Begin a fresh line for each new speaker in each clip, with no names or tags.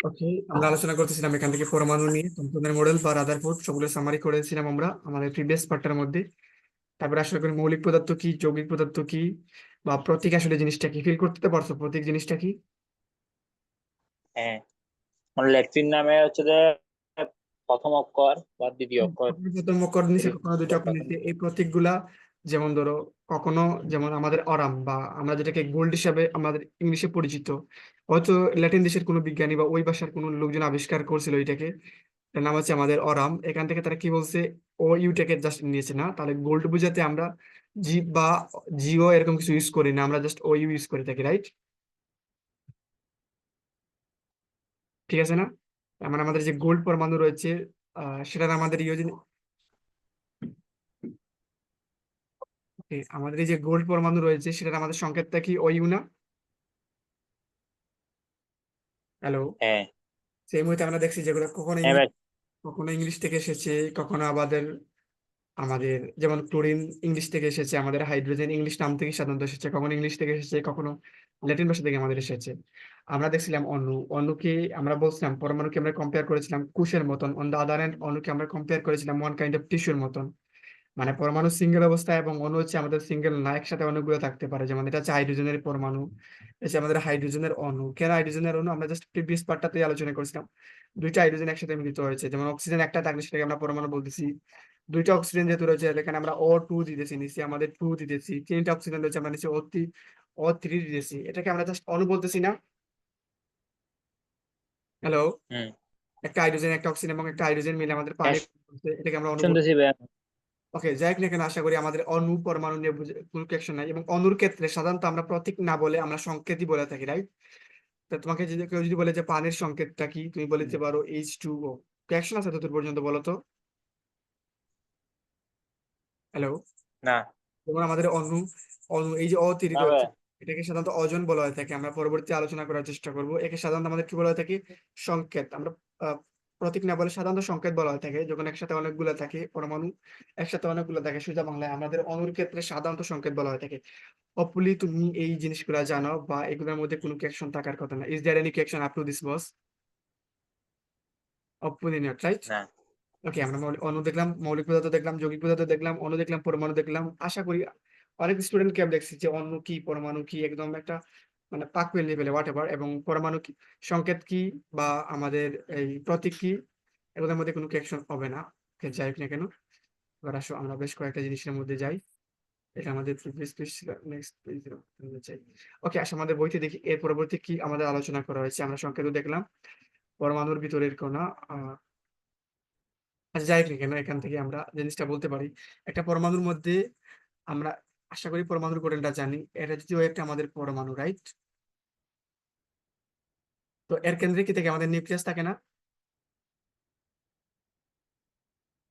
ওকে, আমরা আলোচনা করতেছিলাম এখান থেকে পরমাণু নিয়ে কম্পাউন্ডের মডেল বা রাদারফোর্ড সবগুলো সামারি করেছিলাম আমরা আমাদের প্রিভিয়াস পার্টটার মধ্যে। তারপরে আসলে করে মৌলিক পদার্থ কি, যৌগিক পদার্থ কি, বা প্রতীক আসলে জিনিসটা কি ফিল করতে পারছো? প্রতীক জিনিসটা কি?
হ্যাঁ, মানে ল্যাটিন নামে হচ্ছে যে প্রথম অক্ষর বা দ্বিতীয় অক্ষর।
কখনো প্রথম অক্ষর নিচে, কখনো দুইটা অক্ষর নিচে, এই প্রতীকগুলা যেমন ধরো কখনো, যেমন আমাদের অরাম বা আমরা যেটাকে গোল্ড হিসাবে আমাদের ইংলিশে পরিচিত, হয়তো ল্যাটিন দেশের কোনো বিজ্ঞানী বা ওই ভাষার কোনো লোকজন আবিষ্কার করছিল এটাকে, এর নাম হচ্ছে আমাদের অরাম। এখান থেকে তারা কি বলছে, ও ইউটাকে জাস্ট নিয়েছে না, তাহলে গোল্ড বুঝাতে আমরা জি বা জিও এরকম কিছু ইউজ করি না, আমরা জাস্ট ও ইউ ইউজ করে থাকি, রাইট? ঠিক আছে না? মানে আমাদের যে গোল্ড পরমাণু রয়েছে, সেটার আমাদের ইয়ে আমাদের এই যে গোল্ড পরমাণু রয়েছে সেটার আমাদের সংকেতটা কি ও ইউ না? হ্যালো?
হ্যাঁ,
সেই মুহূর্তে আমরা দেখছি যেগুলো কখনো
হ্যাঁ ভাই।
কখনো ইংলিশ থেকে এসেছে, কখনো আমাদের আমাদের যেমন ক্লোরিন ইংলিশ থেকে এসেছে, আমাদের হাইড্রোজেন ইংলিশ নাম থেকে সাধারণত এসেছে, কখনো ইংলিশ থেকে এসেছে, কখনো ল্যাটিন ভাষা থেকে আমাদের এসেছে। আমরা দেখছিলাম অণুকে আমরা বলছিলাম পরমাণুকে আমরা কম্পেয়ার করেছিলাম কুশের মতন, অন দ্য আদার হ্যান্ড অণুকে আমরা কম্পেয়ার করেছিলাম ওয়ান কাইন্ড অফ টিস্যুর মতন। মানে পরমাণু সিঙ্গেল অবস্থায় এবং অণু হচ্ছে আমাদের সিঙ্গেল না, একসাথে অনেকগুলো থাকতে পারে, যেমন এটা হচ্ছে হাইড্রোজেনের পরমাণু, এসে আমাদের হাইড্রোজেনের অণু। কেন হাইড্রোজেনের অণু? আমরা জাস্ট প্রিভিয়াস পার্টটাতেই আলোচনা করেছিলাম, দুইটা হাইড্রোজেন একসাথে মিলিত হয়েছে, যেমন অক্সিজেন একটা থাকলে সেটাকে আমরা পরমাণু বলতেছি। দুইটা অক্সিজেন যেহেতু রয়েছে এখানে আমরা O2 দিতেছি, নিচে আমাদের 2 দিতেছি, তিনটা অক্সিজেন রয়েছে আমরা নিচে O3 দিতেছি, এটাকে আমরা জাস্ট অণু বলতেছি না? হ্যালো?
হুম।
একটা হাইড্রোজেন, একটা অক্সিজেন এবং একটা হাইড্রোজেন মিলে আমাদের
হ্যাঁ,
পানি বলতে, এটাকে আমরা অণু বলছি।
শুনতেছি ভাই।
ওকে, যাই হোক না কেন, আশা করি আমাদের অণু পরমাণু নিয়ে কোনো কোয়েকশন নাই, এবং অণুর ক্ষেত্রে সাধারণত আমরা প্রতীক না বলে আমরা সংকেতই বলে থাকি, রাইট? তা তোমাকে যদি কেউ যদি বলে যে পানির সংকেতটা কি, তুমি বলতে পারো H2O। কোয়েকশন আছে তত পর্যন্ত, বলো তো। হ্যালো?
না,
যেমন আমাদের অণু, এই যে O3
না ভাই।
রয়েছে, এটাকে সাধারণত ওজন বলা হয়ে থাকে, আমরা পরবর্তী আলোচনা করার চেষ্টা করব। একে সাধারণত আমাদের কি বলা হয়ে থাকে? সংকেত। আমরা আহ, প্রতীক না বলে সাধারণত সংকেত বলা হয়ে থাকে, যখন একসাথে অনেকগুলো থাকে পরমাণু, একসাথে অনেকগুলো থাকে, সোজা বাংলায় আমাদের অণুর ক্ষেত্রে সাধারণত সংকেত বলা হয়ে থাকে। হপফুলি তুমি এই জিনিসগুলো জানো, বা এগুলোর মধ্যে কোনো কোয়েকশন থাকার কথা না। Is there any question up to this boss? Hopefully not, right?
না।
ওকে, আমরা অণু দেখলাম, মৌলিক পদার্থ দেখলাম, যৌগিক পদার্থ দেখলাম, অণু দেখলাম, পরমাণু দেখলাম। আশা করি অনেক স্টুডেন্টকে আমি দেখছি যে অণু কি, পরমাণু কি, একদম একটা মানে পাকপেল লেভেলে হোয়াট এভার, এবং পরমাণু কি, সংকেত কি, বা আমাদের এই প্রতীক কি, এগুলোর মধ্যে কোনো কোয়েকশন হবে না। Okay, যাই হোক না কেন, এবার আসো আমরা বেশ কয়েকটা জিনিসের মধ্যে যাই। এটা আমাদের প্রিভিয়াস পেজ ছিল, নেক্সট পেজ চাই। ওকে, আসো আমাদের বইতে দেখি এর পরবর্তী কি আমাদের আলোচনা করা হয়েছে। আমরা সংকেত দেখলাম, পরমাণুর ভিতরের কণা। আচ্ছা, যাই হোক না কেন, এখান থেকে আমরা জিনিসটা বলতে পারি, একটা পরমাণুর মধ্যে আমরা আশা করি পরমাণুর গঠনটা জানি, এটা যদিও একটা আমাদের পরমাণু, রাইট? তো এর কেন্দ্রে কি থাকে? আমাদের নিউক্লিয়াস থাকে না?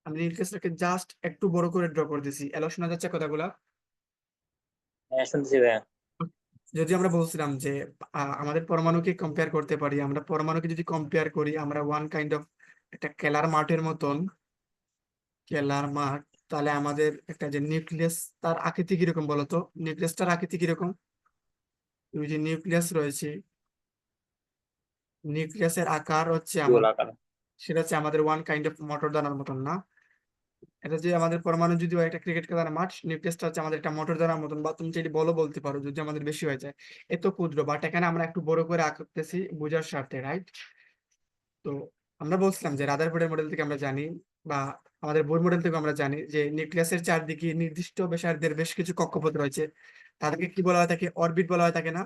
আমি নিউক্লিয়াসটাকে জাস্ট একটু বড় করে ড্র করতেছি, এলো শোনা যাচ্ছে কথাগুলা?
হ্যাঁ, শুনতেছি ভাই।
যদি আমরা বলছিলাম যে আমাদের পরমাণুকে কম্পেয়ার করতে পারি, আমরা পরমাণুকে যদি কম্পেয়ার করি, আমরা ওয়ান কাইন্ড অফ একটা খেলার মাঠের মতন, খেলার মাঠ, তাহলে আমাদের একটা যে নিউক্লিয়াস, তার আকৃতি কিরকম বলতো? নিউক্লিয়াসটার আকৃতি কিরকম? তুমি যে নিউক্লিয়াস রয়েছে, নিউক্লিয়াসের আকার হচ্ছে আমাদের,
গোলাকার।
সেটা হচ্ছে আমাদের ওয়ান কাইন্ড অফ মোটর দানার মতন না? এটা যে আমাদের পরমাণু যদিও একটা ক্রিকেট খেলার মাঠ, নিউক্লিয়াসটা হচ্ছে আমাদের একটা মোটর দানার মতন, বা তুমি যদি বলো বলতে পারো যদি আমাদের বেশি হয়ে যায়। এত ক্ষুদ্র, বাট এখানে আমরা একটু বড় করে আঁকতেছি বোঝার স্বার্থে, রাইট? তো আমরা বলছিলাম যে রাদারফোর্ডের মডেল থেকে আমরা জানি, বা আমাদের বোর মডেল থেকে আমরা জানি যে নিউক্লিয়াসের চারদিকে নির্দিষ্ট ব্যাসার্ধের বেশ কিছু কক্ষপথ রয়েছে, তাদেরকে কি বলা হয় থাকে? অরবিট বলা হয় থাকে না?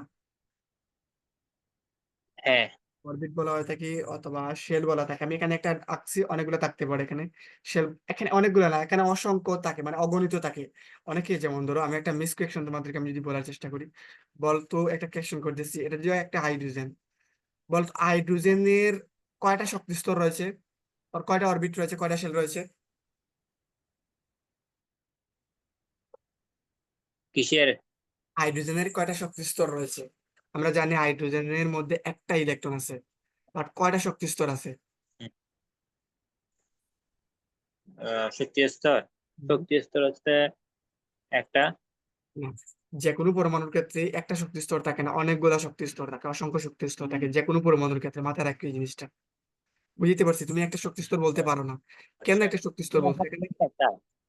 হ্যাঁ,
অরবিট বলা হয় থাকে, অথবা শেল বলা থাকে। আমি এখানে একটা আঁকছি, অনেকগুলো থাকতে পারে এখানে শেল, এখানে অনেকগুলো না, এখানে অসংখ্য থাকে, মানে অগণিত থাকে অনেকে। যেমন ধরো আমি একটা মিস কোয়েকশন তোমাদেরকে আমি যদি বলার চেষ্টা করি, বলতো একটা কোয়েকশন করতেছি, এটা যদি একটা হাইড্রোজেন, বলতো হাইড্রোজেনের কয়টা শক্তি স্তর রয়েছে, আর কয়টা অরবিট রয়েছে, কয়টা শেল রয়েছে?
কিসের?
হাইড্রোজেনের কয়টা শক্তি স্তর রয়েছে? আমরা জানি হাইড্রোজেনের মধ্যে একটা ইলেকট্রন আছে, বাট কয়টা শক্তি স্তর আছে?
শক্তি স্তর।
হুম,
শক্তি স্তর হচ্ছে একটা।
না, যে কোনো পরমাণুর ক্ষেত্রে একটা শক্তি স্তর থাকে না, অনেকগুলা শক্তি স্তর থাকে, অসংখ্য শক্তি স্তর থাকে যে কোনো পরমাণুর ক্ষেত্রে। মাথায় রাখবে এই জিনিসটা। বুঝতে পারছি, তুমি একটা শক্তি স্তর বলতে পারো না। কেন একটা শক্তি স্তর বলছো এখানে,
একটা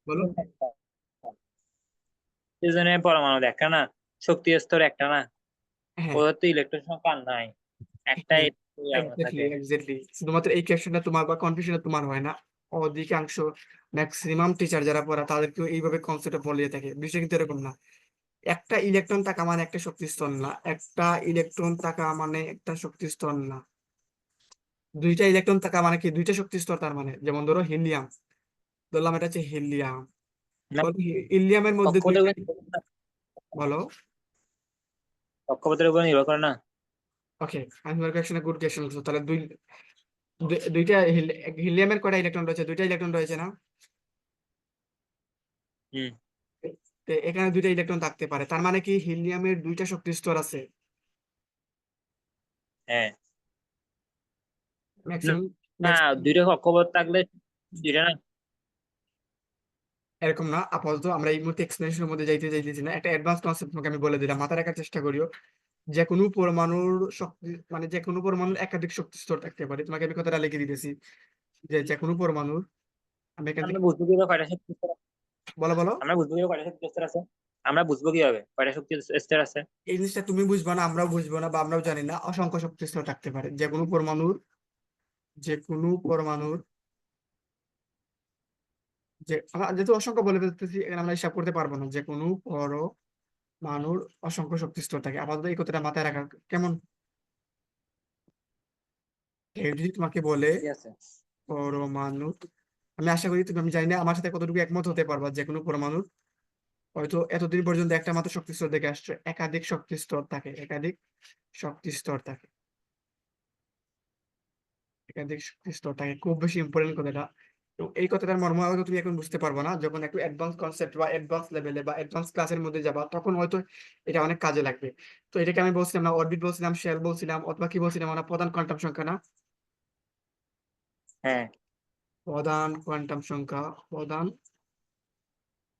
বলো।
সেজন্য পরমাণু একটা না, শক্তি স্তর একটা না,
হ্যাঁ,
ওদের তো ইলেকট্রন সংখ্যা নাই, একটাই
এক্স্যাক্টলি
থাকে।
এক্স্যাক্টলি, শুধুমাত্র এই কোয়েশ্চেনটা তোমার বা কনফিউশনটা তোমার হয় না, অধিকাংশ ম্যাক্সিমাম টিচার যারা পড়া তাদেরকেও এইভাবে কনসেপ্টে বলিয়ে থাকে। বিষয় কিন্তু এরকম না। একটা ইলেকট্রন থাকা মানে একটা শক্তি স্তর না, একটা ইলেকট্রন থাকা মানে একটা শক্তি স্তর না, দুইটা ইলেকট্রন থাকা মানে কি দুইটা শক্তি স্তর। তার মানে যেমন ধরো হিলিয়াম, ধরলাম এটা হচ্ছে হিলিয়াম,
না,
হিলিয়ামের মধ্যে
কক্ষপথের
দুইটা,
উপর নির্ভর করে না,
বলো।
কক্ষপথের উপর নির্ভর করে না।
ওকে, আমি তোমার কোয়েশ্চেনে গুড কোয়েশ্চেন করছো। তাহলে দুইটা হিলিয়ামের কয়টা ইলেকট্রন রয়েছে? দুইটা ইলেকট্রন রয়েছে না?
হুম।
তো এখানে দুইটা ইলেকট্রন থাকতে পারে, তার মানে কি হিলিয়ামের দুইটা শক্তি স্তর আছে
হ্যাঁ। না,
ম্যাক্সিমাম।
না, দুইটা কক্ষপথ থাকলে দুইটা না।
এরকম না, আপাতত আমরা এই মুহূর্তে এক্সপ্লেনেশনের মধ্যে যাইতেছি না। একটা অ্যাডভান্স কনসেপ্ট তোমাকে আমি বলে দিলাম, মাথায় রাখার চেষ্টা করিও। যে কোনো পরমাণুর শক্তি মানে যে কোনো পরমাণুর একাধিক শক্তি স্তর থাকতে পারে। তোমাকে আমি কথাটা লিখে দিতেছি যে যে কোনো পরমাণুর, আমি এখান
আমরা
থেকে,
বুঝবো কিভাবে কয়টা শক্তি স্তর আছে?
বলো বলো।
আমরা বুঝবো কিভাবে কয়টা শক্তি স্তর আছে? আমরা বুঝবো কিভাবে কয়টা শক্তি স্তর আছে?
এই জিনিসটা তুমি বুঝবা না, আমরাও বুঝবো না, বা আমরাও জানি না। অসংখ্য শক্তি স্তর থাকতে পারে যে কোনো পরমাণুর, যে কোনো পরমাণুর, যে আমরা যেহেতু অসংখ্য বলে ফেলতেছি এখানে আমরা হিসাব করতে পারবো না। যে কোনো পরমাণুর অসংখ্য শক্তি স্তর থাকে, আপাতত এই কথাটা মাথায় রাখা কেমন। কেউ যদি তোমাকে বলে
ঠিক আছে।
পরমাণু, আমি আশা করি তুমি, আমি জানি না আমার সাথে কতটুকু একমত হতে পারবা, যে কোনো পরমাণুর হয়তো এতদিন পর্যন্ত একটা মাত্র শক্তি স্তর দেখে আসছে, একাধিক শক্তি স্তর থাকে, একাধিক শক্তি স্তর থাকে, একাধিক শক্তি স্তর থাকে। খুব বেশি ইম্পর্টেন্ট কথাটা। তো এই কথাটার মর্ম হয়তো তুমি এখন বুঝতে পারবে না, যখন একটু অ্যাডভান্স কনসেপ্ট বা অ্যাডভান্স লেভেলে বা অ্যাডভান্স ক্লাসের মধ্যে যাবা তখন হয়তো এটা অনেক কাজে লাগবে। তো এটাকে আমি বলছিলাম না, অরবিট বলছিলাম, শেল বলছিলাম, অথবা কি বলছিলাম আমরা, প্রধান কোয়ান্টাম সংখ্যা না?
হ্যাঁ।
প্রধান কোয়ান্টাম সংখ্যা, প্রধান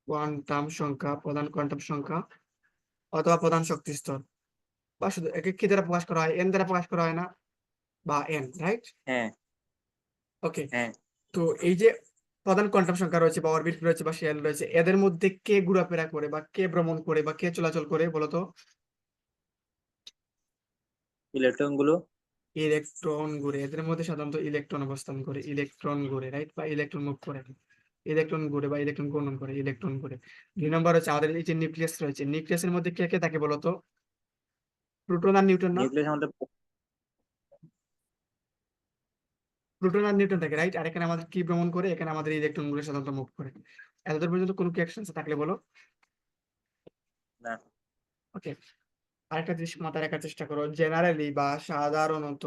কোয়ান্টাম সংখ্যা, প্রধান কোয়ান্টাম সংখ্যা, অথবা প্রধান শক্তি স্তর, বা শুধু একে কি দ্বারা প্রকাশ করা হয়? এন দ্বারা প্রকাশ করা হয় না, বা এন, রাইট?
হ্যাঁ।
ওকে।
হ্যাঁ।
তো এই যে প্রধান কোয়ান্টাম সংখ্যা রয়েছে বা অরবিট রয়েছে বা শেল রয়েছে, এদের মধ্যে কে ঘোরাফেরা করে বা কে ভ্রমণ করে বা কে চলাচল করে বলতো?
ইলেকট্রন গুলো।
ইলেকট্রন ঘুরে। এদের মধ্যে সাধারণত ইলেকট্রন অবস্থান করে, ইলেকট্রন ঘুরে, রাইট? বা ইলেকট্রন মুভ করে, ইলেকট্রন ঘুরে বা ইলেকট্রন ঘূর্ণন করে, ইলেকট্রন ঘুরে। 2 নম্বর হচ্ছে আমাদের এই যে নিউক্লিয়াস রয়েছে, নিউক্লিয়াসের মধ্যে কে কে থাকে বলতো? প্রোটন আর নিউট্রন না?
নিউক্লিয়াস আমাদের।
প্রোটন আর নিউট্রন থাকে, রাইট? আর এখানে আমাদের কি ভ্রমণ করে? এখানে আমাদের ইলেকট্রন গুলো সাধারণত মুভ করে। এতদূর পর্যন্ত কোনো কি অ্যাকশন থাকলে বলো।
না।
ওকে। আরেকটা জিনিস মাথায় রাখার চেষ্টা করো, জেনারেলি বা সাধারণত,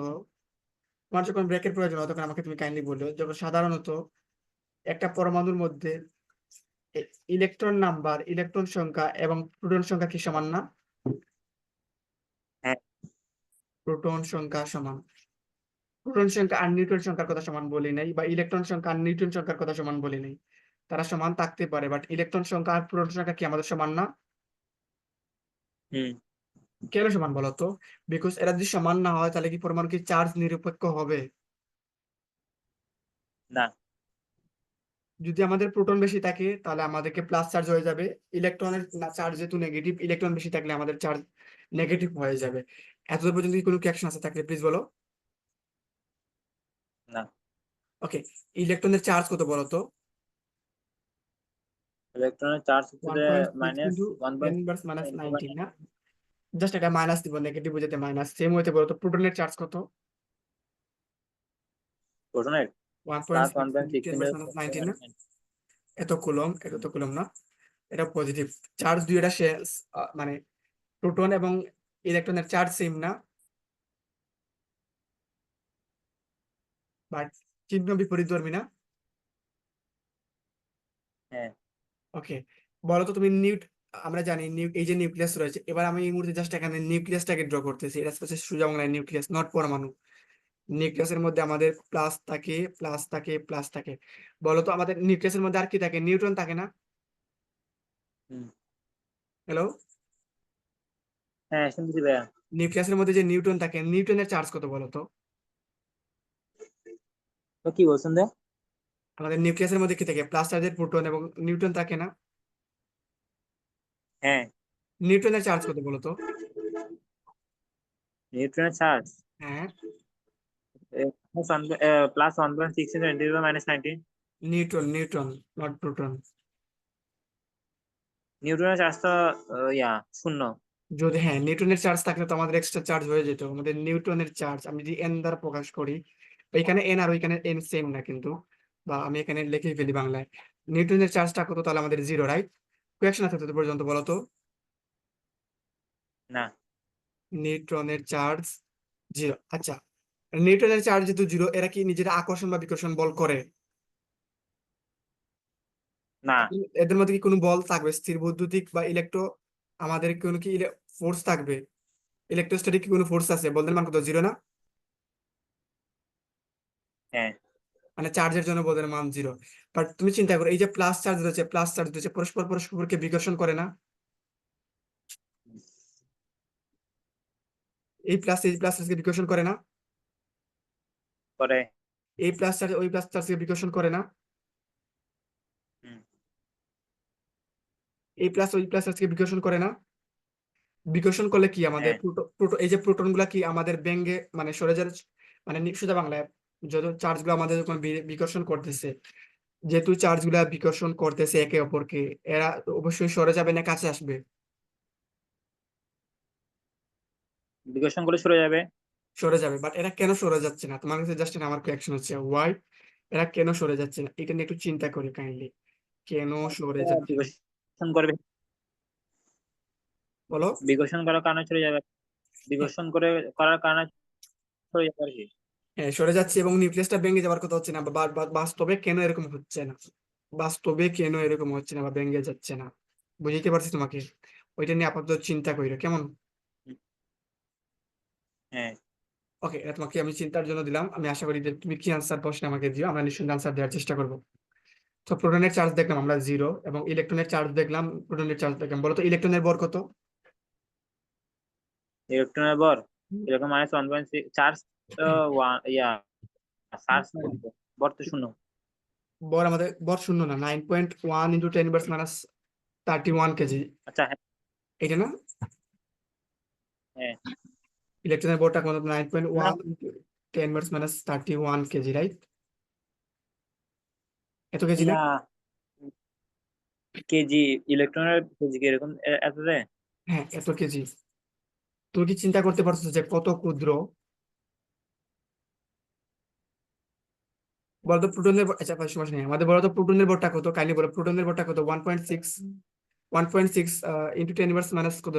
তোমার যখন ব্রেকের প্রয়োজন হয় তখন আমাকে তুমি কাইন্ডলি বললো, যখন সাধারণত একটা পরমাণুর মধ্যে ইলেকট্রন নাম্বার, ইলেকট্রন সংখ্যা এবং প্রোটন সংখ্যা কি সমান না?
হ্যাঁ।
প্রোটন সংখ্যা সমান। প্রোটন সংখ্যা আর নিউট্রন সংখ্যার কথা সমান বলি নাই, বা ইলেকট্রন সংখ্যা আর নিউট্রন সংখ্যার কথা সমান বলি নাই। তারা সমান থাকতে পারে, বাট ইলেকট্রন সংখ্যা আর প্রোটন সংখ্যা কি আমাদের সমান না?
হুম।
কেন সমান বলো তো? বিকজ এরা যদি সমান না হয় তাহলে কি পরমাণু কি চার্জ নিরপেক্ষ হবে?
না।
যদি আমাদের প্রোটন বেশি থাকে তাহলে আমাদেরকে প্লাস চার্জ হয়ে যাবে, ইলেকট্রনের চার্জ যেহেতু নেগেটিভ, ইলেকট্রন বেশি থাকলে আমাদের চার্জ নেগেটিভ হয়ে যাবে। এতদূর পর্যন্ত কি কোনো অ্যাকশন আছে থাকলে প্লিজ বলো।
না।
ওকে। ইলেকট্রনের চার্জ কত বলো তো?
ইলেকট্রনের চার্জ হচ্ছে
ওয়ান
যে
point six
minus
into
one
ten
point
inverse minus 19 না? জাস্ট এটা মাইনাস দিব, নেগেটিভ বোঝাতে মাইনাস। সেম ওয়েতে বলো তো প্রোটনের চার্জ কত?
প্রোটনের
one point
plus one
six
point
into
six
ten
into
inverse minus 19 না? এত কুলম, এটা তো কুলম না, এটা পজিটিভ চার্জ। দুই এটা মানে প্রোটন এবং ইলেকট্রনের চার্জ সেম না, বাট চিহ্ন বিপরীতধর্মী না?
হ্যাঁ।
ওকে। বলো তো তুমি আমরা জানি এই যে নিউক্লিয়াস রয়েছে, এবার আমি এই মুহূর্তে জাস্ট এখানে নিউক্লিয়াসটাকে ড্র করতেছি। এটা হচ্ছে সোজা বাংলায় নিউক্লিয়াস, নট পরমাণু। নিউক্লিয়াসের মধ্যে আমাদের প্লাস থাকে, প্লাস থাকে, প্লাস থাকে। বলো তো আমাদের নিউক্লিয়াসের মধ্যে আর কি থাকে? নিউট্রন থাকে না?
হুম।
হ্যালো?
হ্যাঁ শুনতেছি ভাইয়া।
নিউক্লিয়াসের মধ্যে যে নিউটন থাকে, নিউটনের চার্জ কত বলো তো?
তো কি বলছেন যে?
আমাদের নিউক্লিয়াসের মধ্যে কি থাকে? প্লাস চার্জের প্রোটন এবং নিউটন থাকে না?
হ্যাঁ।
নিউটনের চার্জ কত বলো তো?
নিউট্রনের চার্জ
হ্যাঁ,
plus 1.6 into 10⁻⁹
Newton not proton.
নিউটনের চার্জ তো শূন্য।
যদি হ্যাঁ নিউটনের চার্জ থাকলে তো আমাদের এক্সট্রা চার্জ হয়ে যেত। আমাদের নিউটনের চার্জ আমি যদি এন দ্বারা প্রকাশ করি, তো এখানে এন আর ওইখানে এন সেম না কিন্তু, বা আমি এখানে লিখে ফেলি বাংলায়, নিউটনের চার্জটা কত তাহলে আমাদের জিরো, রাইট? কোয়েকশন আছে তো পর্যন্ত বলো তো?
না।
নিউটনের চার্জ জিরো, আচ্ছা। নিউটনের চার্জ যেহেতু জিরো, এরা কি নিজেরা আকর্ষণ বা বিকর্ষণ বল করে?
না।
এদের মধ্যে কি কোনো বল থাকবে, স্থির বৈদ্যুতিক বা ইলেকট্রো, আমাদের কোনো কি ফোর্স থাকবে? ইলেকট্রোস্ট্যাটিক কি কোনো ফোর্স আছে? বলদের মান কত, জিরো না?
হ্যাঁ।
মানে চার্জের জন্য বলের মান জিরো। বাট তুমি চিন্তা করো, এই যে প্লাস চার্জ রয়েছে, প্লাস চার্জ রয়েছে, পরস্পর পরস্পরকে বিকর্ষণ করে না? এই প্লাস চার্জকে বিকর্ষণ করে না?
করে।
এই প্লাস চার্জ ওই প্লাস চার্জকে বিকর্ষণ করে না?
হুম।
এই প্লাস ওই প্লাস চার্জকে বিকর্ষণ করে না? বিকর্ষণ করলে কি আমাদের
হ্যাঁ।
এই যে প্রোটন গুলা কি আমাদের ব্যঙ্গে মানে সরে যাচ্ছে, মানে সোজা বাংলায়, যত চার্জ গুলো আমাদের যখন বিকর্ষণ করতেছে, যেহেতু চার্জ গুলা বিকর্ষণ করতেছে একে অপরকে, এরা অবশ্যই সরে যাবে না কাছে আসবে?
বিকর্ষণ করলে সরে যাবে।
সরে যাবে। বাট এরা কেন সরে যাচ্ছে না? তোমার কাছে জাস্ট আমার কোয়েকশন হচ্ছে ওয়াই এরা কেন সরে যাচ্ছে না, এটা নিয়ে একটু চিন্তা করি কাইন্ডলি। কেন সরে যাচ্ছে না
বিকর্ষণ করবে।
বলো?
বিকর্ষণ করার কারণে সরে যাবে।
হ্যাঁ,
বিকর্ষণ করার কারণে সরে যাবে আর কি।
হ্যাঁ সরে যাচ্ছে এবং নিউক্লিয়াসটা ভেঙে যাওয়ার কথা হচ্ছে না, বাস্তবে কেন এরকম হচ্ছে না? বাস্তবে কেন এরকম হচ্ছে না বা ভেঙে যাচ্ছে না? বুঝতে পারছি তোমাকে। ওইটা নিয়ে আপাতত চিন্তা করিও, কেমন?
হুম। হ্যাঁ।
ওকে, এটা তোমাকে আমি চিন্তার জন্য দিলাম। আমি আশা করি যে তুমি কি আনসার প্রশ্ন আমাকে দিও, আমরা নিশ্চয়ই আনসার দেওয়ার চেষ্টা করবো। তো প্রোটনের চার্জ দেখলাম আমরা জিরো, এবং ইলেকট্রনের চার্জ দেখলাম, প্রোটনের চার্জ দেখলাম। বলো তো ইলেকট্রনের ভর কত?
ইলেকট্রনের ভর -1.6 চার্জ তো চার্জ না কিন্তু ভর তো শূন্য।
ভর শূন্য না, 9.1 ইন্টু 10⁻31 কেজি,
আচ্ছা। হ্যাঁ।
এটা না?
হ্যাঁ।
ইলেকট্রনের ভরটা কত? নাইন পয়েন্ট
না।
One into 10⁻31 KG, right? এত কেজি না?
ইয়া কেজি। ইলেকট্রনের কেজি কি এরকম এত দেয়?
হ্যাঁ, এত কেজি। তুমি কি চিন্তা করতে পারছো যে কত ক্ষুদ্র? বলতো প্রোটনের আচ্ছা সমস্যা নেই, আমাদের বলতো প্রোটনের ভরটা কত, কাইন্ডলি বলো প্রোটনের ভরটা কত? 1.6 ইন্টু 10⁻⁻ কত?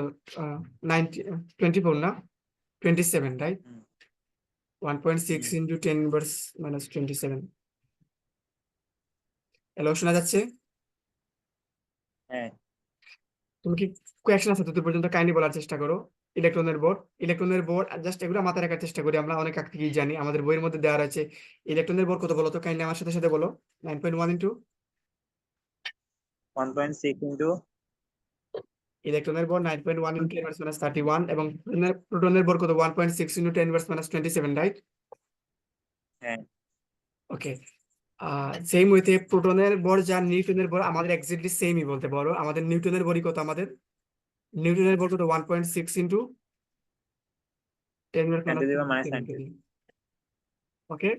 24 না? 27, রাইট?
হুম।
1.6
হুম।
ইন্টু 10⁻⁻27। হ্যালো, শোনা যাচ্ছে?
হ্যাঁ।
তুমি কি কোয়েকশন আছে তত পর্যন্ত কাইন্ডলি বলার চেষ্টা করো। ইলেকট্রনের বোর্ড, ইলেকট্রনের বোর্ড জাস্ট এগুলো মাথায় রাখার চেষ্টা করি, আমরা অনেক আগ থেকেই জানি, আমাদের বইয়ের মধ্যে দেওয়া রয়েছে। ইলেকট্রনের বোর্ড কত বলো তো কাইন্ডলি আমার সাথে সাথে বলো? 9.1 ইন্টু
1.6 ইন্টু।
ইলেকট্রনের বোর্ড 9.1 ইন্টু 10⁻31, এবং প্রোটনের বোর্ড কত? 1.6 ইন্টু 10⁻27, রাইট?
হ্যাঁ।
ওকে। সেম ওয়েতে প্রোটনের ভর যা নিউটনের ভর আমাদের এক্স্যাক্টলি সেমই বলতে পারো। আমাদের নিউটনের ভরই কত? আমাদের নিউটনের ভর কত? 1.6 ইন্টু 10⁻27
10⁻⁻⁹
কেজি। ওকে,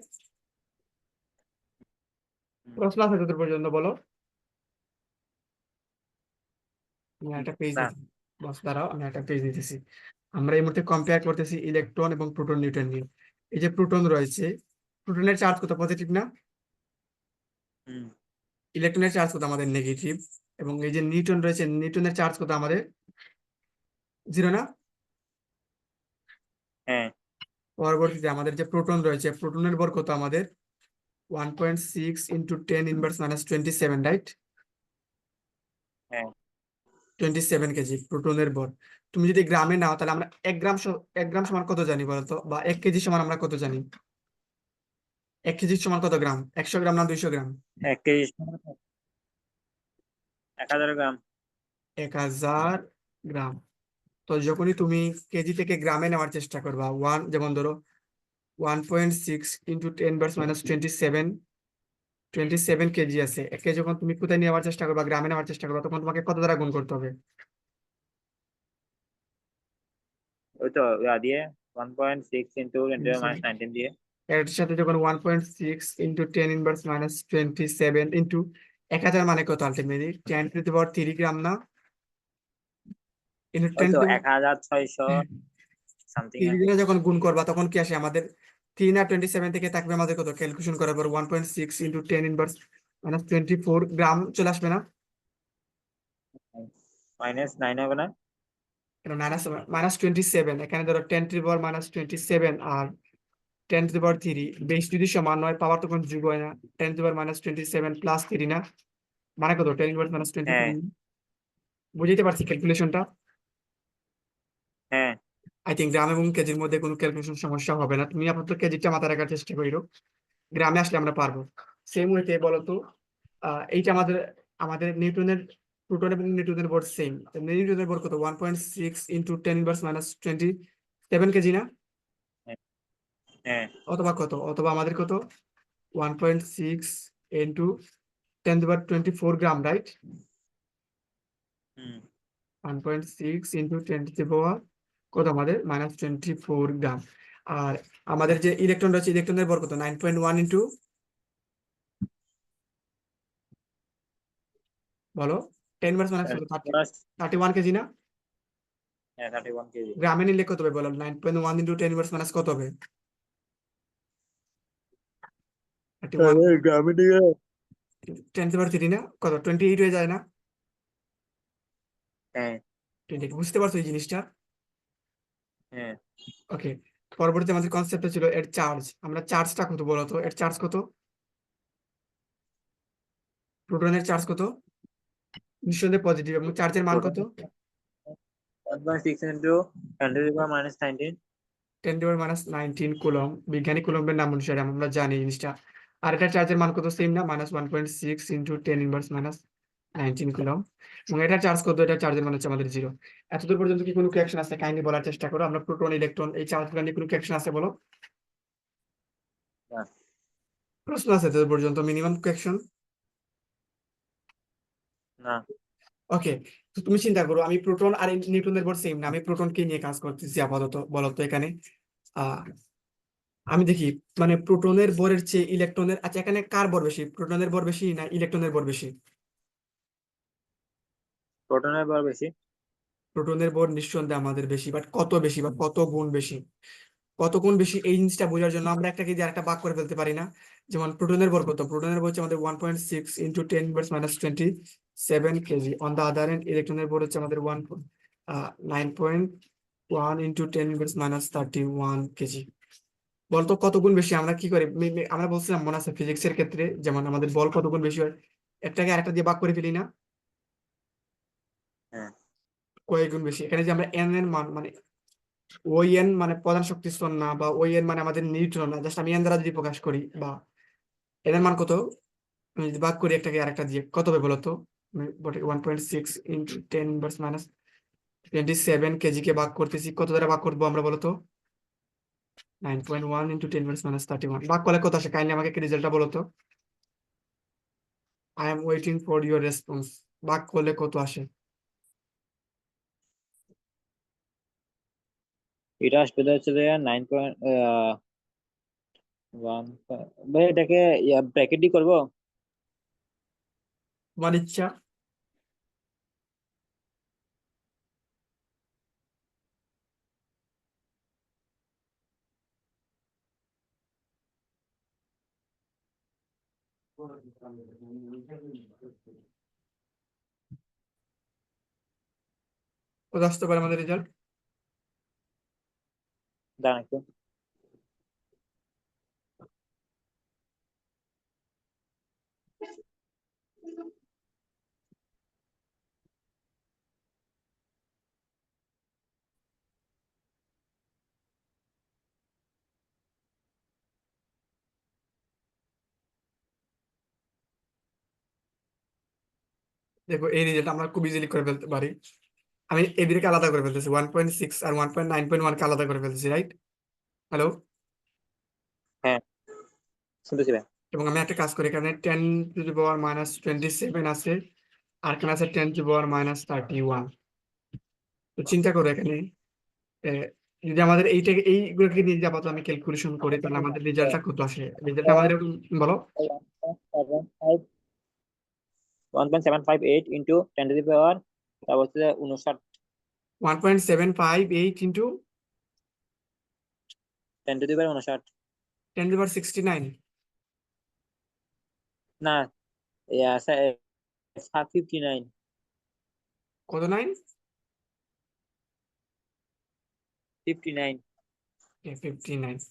প্রশ্ন আছে তোদের পর্যন্ত বলো? আমি একটা পেজ
না।
দিচ্ছি, বস দাঁড়াও, আমি একটা পেজ দিতেছি। আমরা এই মুহূর্তে কম্পেয়ার করতেছি ইলেকট্রন এবং প্রোটন নিউটন নিয়ে। এই যে প্রোটন রয়েছে, প্রোটনের চার্জ কত? পজিটিভ না?
হুম।
ইলেকট্রনের চার্জ কত? আমাদের নেগেটিভ। এবং এই যে নিউটন রয়েছে, নিউটনের চার্জ কত? আমাদের জিরো না?
হ্যাঁ।
পরবর্তীতে আমাদের যে প্রোটন রয়েছে, প্রোটনের ভর কত? আমাদের 1.6 ইন্টু 10⁻⁻27, রাইট?
হ্যাঁ।
27 কেজি প্রোটনের ভর। তুমি যদি গ্রামে নাও তাহলে আমরা 1 গ্রাম সমান কত জানি বলতো, বা 1 কেজি সমান আমরা কত জানি? 1 কেজি সমান কত গ্রাম? 100 গ্রাম না 200 গ্রাম?
1 কেজি 1000 গ্রাম।
1000 গ্রাম। তো যখনই তুমি কেজি থেকে গ্রামে নেওয়ার চেষ্টা করবা, যেমন ধরো 1.6 ইন্টু 10⁻27 কেজি আছে, একে যখন তুমি কোথায় নেওয়ার চেষ্টা করবা, গ্রামে নেওয়ার চেষ্টা করবা, তখন তোমাকে কত দ্বারা গুণ করতে হবে?
ওই তো দিয়ে 1.6 ইন্টু 10⁻19 দিয়ে।
এর সাথে যখন 1.6 ইন্টু 10⁻27 ইন্টু 1000 মানে কত আলটিমেটলি 10⁻³ না, ইন্টু
ওই
টেন
তো 1600 সামথিং আছে।
যখন গুণ করবা তখন কি আসে আমাদের? 3 আর 27 থেকে থাকবে আমাদের কত? ক্যালকুলেশন করার পর 1.6 ইন্টু 10⁻24 গ্রাম চলে আসবে না?
-9 হবে না?
এটা -27, এখানে ধরো 10⁻27 আর 10⁻3, বেশ যদি সমান হয়, পাওয়ার তখন যোগ হয় না? 10⁻27 প্লাস 3 না, মানে কত? 10⁻24।
হ্যাঁ,
বুঝতে পারছি ক্যালকুলেশনটা?
হ্যাঁ।
আই থিঙ্ক গ্রাম এবং কেজির মধ্যে কোনো ক্যালকুলেশন সমস্যা হবে না, তুমি আপাতত কেজিটা মাথায় রাখার চেষ্টা করো, গ্রামে আসলে আমরা পারবো। সেম ওয়েতে বলো তো, এইটা আমাদের আমাদের নিউটনের প্রোটন এবং নিউটনের ভর সেম। নিউটনের ভর কত? 1.6 ইন্টু 10⁻27
হ্যাঁ, হ্যাঁ।
অথবা কত? অথবা আমাদের কত? 1.6 ইন্টু 10⁻24 রাইট?
হুম।
1.6 ইন্টু 10 কত আমাদের? -24 গ্রাম। আর আমাদের যে ইলেকট্রন রয়েছে, ইলেকট্রনের ভর কত? 9.1 ইন্টু, বলো, 10 কত? 31 কেজি না?
31 কেজি।
গ্রামে নিলে কত হবে বলো? 9.1 ইন্টু 10 কত হবে? 31
গ্রামে নিয়ে।
10⁻³ না? কত? 28 হয়ে যায় না?
হ্যাঁ,
28, বুঝতে পারছো এই জিনিসটা?
হ্যাঁ।
ওকে, পরবর্তী আমাদের কনসেপ্টটা ছিল এর চার্জ। আমরা চার্জটা কত বলো তো? এর চার্জ কত? প্রোটনের চার্জ কত? নিঃসন্দেহে পজিটিভ, এবং চার্জের মান কত?
Total 1.6 into 10⁻19।
10⁻19 কুলম, বিজ্ঞানী কুলম্বের নাম অনুসারে আমরা জানি এই জিনিসটা। আর এটা চার্জের মান কত? সেম না, -1.6 ইন্টু 10⁻19 কুলম। এবং এটা চার্জ কত? এটা চার্জের মান হচ্ছে আমাদের 0। এতদূর পর্যন্ত কি কোনো কোয়েকশন আছে? কাইন্ডলি বলার চেষ্টা করো। আমরা প্রোটন, ইলেকট্রন, এই চার্জ নিয়ে কোনো কোয়েকশন আছে বলো?
না,
প্রশ্ন আছে এতদূর পর্যন্ত? Minimum question?
না।
ওকে, তো তুমি চিন্তা করো, আমি প্রোটন আর নিউটনের ভর সেম না, আমি প্রোটনকে নিয়ে কাজ করতেছি আপাতত। বলো তো এখানে, আহ আমি দেখি, মানে প্রোটনের ভরের চেয়ে ইলেকট্রনের, আচ্ছা এখানে কার ভর বেশি? প্রোটনের ভর বেশি না ইলেকট্রনের ভর বেশি?
প্রোটনের ভর বেশি।
প্রোটনের ভর নিঃসন্দেহে আমাদের বেশি, বাট কত বেশি বা কত গুণ বেশি? কত গুণ বেশি এই জিনিসটা বোঝার জন্য আমরা একটাকে দিয়ে একটা ভাগ করে ফেলতে পারি না? যেমন প্রোটনের ভর কত? প্রোটনের ভর হচ্ছে আমাদের 1.6 into 10⁻27 kg. On the other end ইলেকট্রনের ভর হচ্ছে আমাদের 9.1 ইন্টু 10⁻31 কেজি। বলতো কত গুণ বেশি? আমরা কি করি, আমরা বলছিলাম মনে আছে ফিজিক্সের ক্ষেত্রে, যেমন আমাদের বল কত গুণ বেশি হয়, একটাকে আরেকটা দিয়ে ভাগ করে ফেলি না?
হ্যাঁ,
কয়েক গুণ বেশি। এখানে যে আমরা এন এর মান, মানে ওই এন মানে প্রধান শক্তি স্তর না, বা ওই এন মানে আমাদের নিউট্রন না, জাস্ট আমি এন দ্বারা যদি প্রকাশ করি, বা এন এর মান কত, আমি যদি ভাগ করি একটাকে আরেকটা দিয়ে, কত হবে বলতো? 1.6 ইন্টু 10⁻27 ভাগ করতেছি, কত দ্বারা ভাগ করবো আমরা বলতো? 9.1 ইন্টু 10⁻31 ভাগ করলে কত আসে? কাইন্ডলি আমাকে রেজাল্টটা বলো তো। I am waiting for your response. ভাগ করলে কত আসে?
এটা আসবে হচ্ছে যে 9.1। ভাই এটাকে ব্র্যাকেট ডি করবো।
তোমার ইচ্ছা। কত আসতে পারে আমাদের রেজাল্ট?
দাঁড়ান একটু।
দেখো, এই রেজাল্ট আমরা খুব ইজিলি করে ফেলতে পারি। আমি এদেরকে আলাদা করে ফেলতেছি, 1.6 আর 1.9.1 কে আলাদা করে ফেলতেছি, রাইট? হ্যালো?
হ্যাঁ, শুনতেছি ভাই।
এবং আমি একটা কাজ করি, এখানে 10⁻27 আছে, আর এখানে আছে 10⁻31। তো চিন্তা করো এখানে, আহ, যদি আমাদের এইটাকে এইগুলোকে নিয়ে যাবো, তো আমি ক্যালকুলেশন করি, তাহলে আমাদের রেজাল্টটা কত আসে? রেজাল্ট আমাদের এরকম, বলো।
1.758 ইন্টু 10⁻, তারপর হচ্ছে 59,
1.758 ইন্টু
10⁻59।
10⁻69।
না, 59,
কত, 9?
59।
59।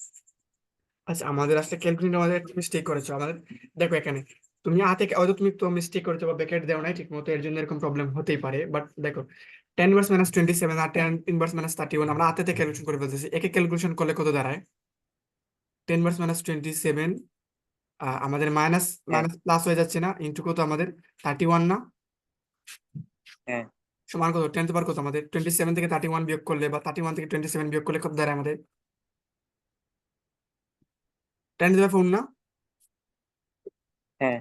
আচ্ছা, আমাদের আসলে ক্যালকুলেশন আমাদের একটু মিস্টেক করেছো আমাদের। দেখো এখানে তুমি হাতে হয়তো তুমি তো মিস্টেক করেছো বা ব্র্যাকেট দেও নাই ঠিক মতো, এর জন্য এরকম প্রবলেম হতেই পারে। বাট দেখো, 10⁻27 আর 10⁻31 আমরা হাতে ক্যালকুলেশন করে ফেলতেছি। একে ক্যালকুলেশন করলে কত দাঁড়ায়? 10⁻27 আমাদের মাইনাস
হ্যাঁ,
মাইনাস প্লাস হয়ে যাচ্ছে না, ইন্টু কত আমাদের? 31 না?
হ্যাঁ,
সমান কত? 10 কত আমাদের? 27 থেকে 31 বিয়োগ করলে, বা 31 থেকে 27 বিয়োগ করলে কত দাঁড়ায় আমাদের? 10⁻4 না?
হ্যাঁ।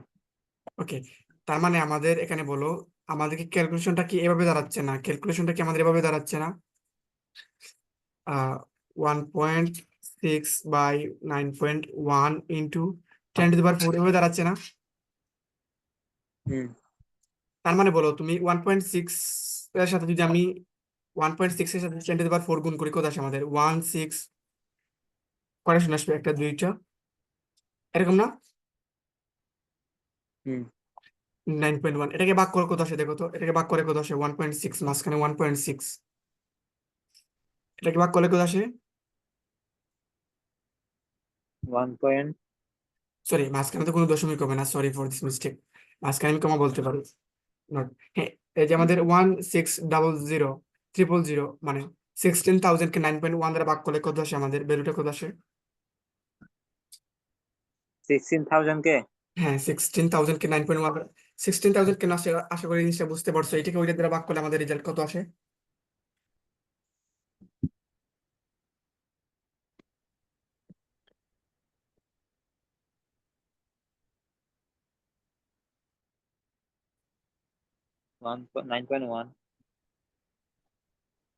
ওকে। তার মানে আমাদের এখানে বলো, আমাদের কি ক্যালকুলেশনটা কি এভাবে দাঁড়াচ্ছে না? ক্যালকুলেশনটা কি আমাদের এভাবে দাঁড়াচ্ছে না? 1.6 বাই 9.1 ইন্টু 10⁻4 এভাবে দাঁড়াচ্ছে না?
হুম।
তার মানে বলো তুমি 1.6 এর সাথে যদি আমি 1.6 এর সাথে 10⁻4 গুণ করি, কত আসে আমাদের? 16 কয়টা শূন্য আসবে? একটা, দুইটা, এরকম না?
হুম।
9.1 এটাকে ভাগ করে কত আসে দেখো তো, এটাকে ভাগ করে কত আসে? 1.6, মাঝখানে 1.6, এটাকে ভাগ করলে কত আসে?
1 পয়েন্ট।
সরি, মাঝখানে তো কোনো দশমিক হবে না, সরি ফর দিস মিস্টেক। মাঝখানে আমি কমা বলতে পারি, নট। হ্যাঁ, এই যে আমাদের 160000 মানে 16,000 কে 9.1 দ্বারা ভাগ করলে কত আসে আমাদের? ভ্যালুটা কত আসে?
16,000 কে।
হ্যাঁ, 16,000 কে 9.1, 16,000 কেন আসে? আশা করি জিনিসটা বুঝতে পারছো। এটাকে ওইটা দ্বারা ভাগ করলে আমাদের রেজাল্ট কত আসে?
9.1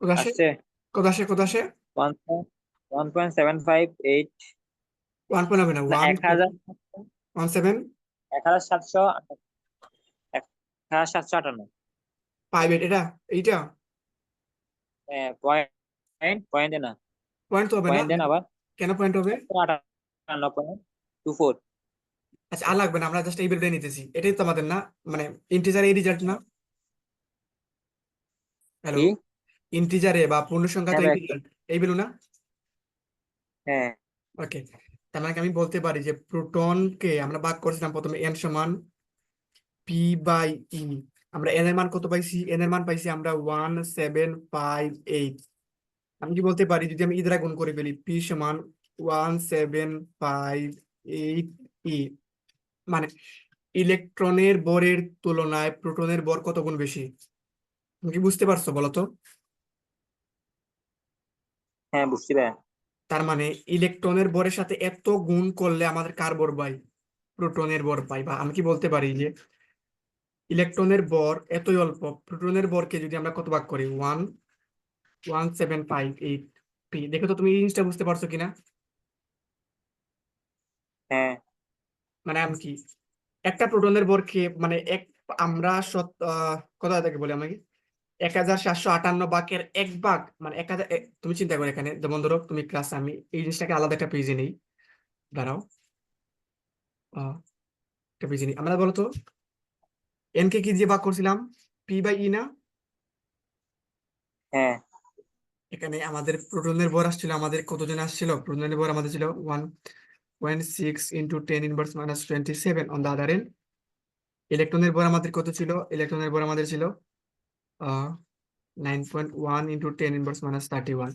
কত আসে?
আসছে।
কত আসে? কত আসে?
1.758,
1 হবে না,
না,
1.1758।
1,758।
এটা, এইটা
পয়েন্টে না,
পয়েন্ট তো হবে না।
পয়েন্ট দেন আবার।
কেন পয়েন্ট হবে?
58.24।
আচ্ছা, আর লাগবে না, আমরা জাস্ট এই বেলটাই নিতেছি, এটাই তো আমাদের না, মানে ইন্টিজার এই রিজাল্ট না? হ্যালো?
কি?
ইন্টিজারে বা পূর্ণ সংখ্যা তো
হ্যাঁ
এই
ভাই।
রেজাল্ট, এই বেলু না?
হ্যাঁ,
ওকে। তার মানে কি আমি বলতে পারি যে প্রোটনকে আমরা ভাগ করেছিলাম প্রথমে এন সমান পি বাই ই। আমরা এন এর মান কত পাইছি? এন এর মান পাইছি আমরা 1758। আমি কি বলতে পারি, যদি আমি ই দ্বারা গুণ করে ফেলি, পি সমান 1758 ই, মানে ইলেকট্রনের ভরের তুলনায় প্রোটনের ভর কত গুণ বেশি? তুমি কি বুঝতে পারছো বলো তো?
হ্যাঁ, বুঝছি ভাই।
তার মানে ইলেকট্রনের ভরের সাথে এত গুণ করলে আমাদের কার ভর পাই? প্রোটনের ভর পাই। বা আমি কি বলতে পারি যে ইলেকট্রনের ভর এতই অল্প, প্রোটনের ভরকে যদি আমরা কত ভাগ করি? 1758 পি। দেখো তো তুমি এই জিনিসটা বুঝতে পারছো কিনা?
হ্যাঁ,
মানে আমি কি একটা প্রোটনের ভরকে মানে আমরা কত থেকে বলি আমাকে, 1758 ভাগের 1 ভাগ, মানে 1000। তুমি চিন্তা করো, এখানে যেমন ধরো তুমি ক্লাস, আমি এই জিনিসটাকে আলাদা একটা পেজে নেই, দাঁড়াও। আহ, একটা পেজে নিই আমরা, বলো তো এন কে কি দিয়ে ভাগ করছিলাম? পি বাই ই না?
হ্যাঁ,
এখানে আমাদের প্রোটনের ভর আসছিল, আমাদের কতজন আসছিল? প্রোটনের ভর আমাদের ছিল 1.6 into 10⁻27 on the other end. ইলেকট্রনের ভর আমাদের কত ছিল? ইলেকট্রনের ভর আমাদের ছিল 9.1 ইন্টু 10⁻31।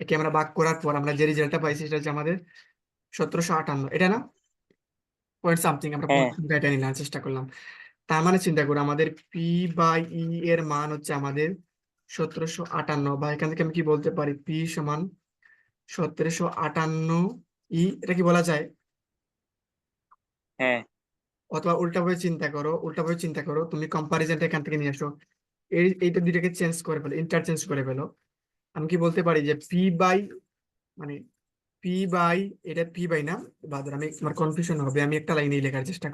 একে আমরা ভাগ করার পর আমরা যে রেজাল্টটা পাইছি সেটা হচ্ছে আমাদের 1758, এটা না? পয়েন্ট সামথিং, আমরা
হ্যাঁ।
পয়েন্ট এটা নিলাম, চেষ্টা করলাম। তার মানে চিন্তা করো, আমাদের পি বাই ই এর মান হচ্ছে আমাদের 1758, বা এখান থেকে আমি কি বলতে পারি, পি সমান 1758 ই, এটা কি বলা যায়?
হ্যাঁ
অথবা উল্টাভাবে চিন্তা করো, তুমি কম্পারিজনটা এখান থেকে নিয়ে আসো, এইটা দুইটাকে চেঞ্জ করে ফেলো, ইন্টারচেঞ্জ করে ফেলো। আমি কি বলতে পারি যে পি বাই, মানে পি বাই, এটা পি বাই না, বাদর, আমি আমার কনফিউশন হবে, আমি একটা লাইনে লেখার চেষ্টা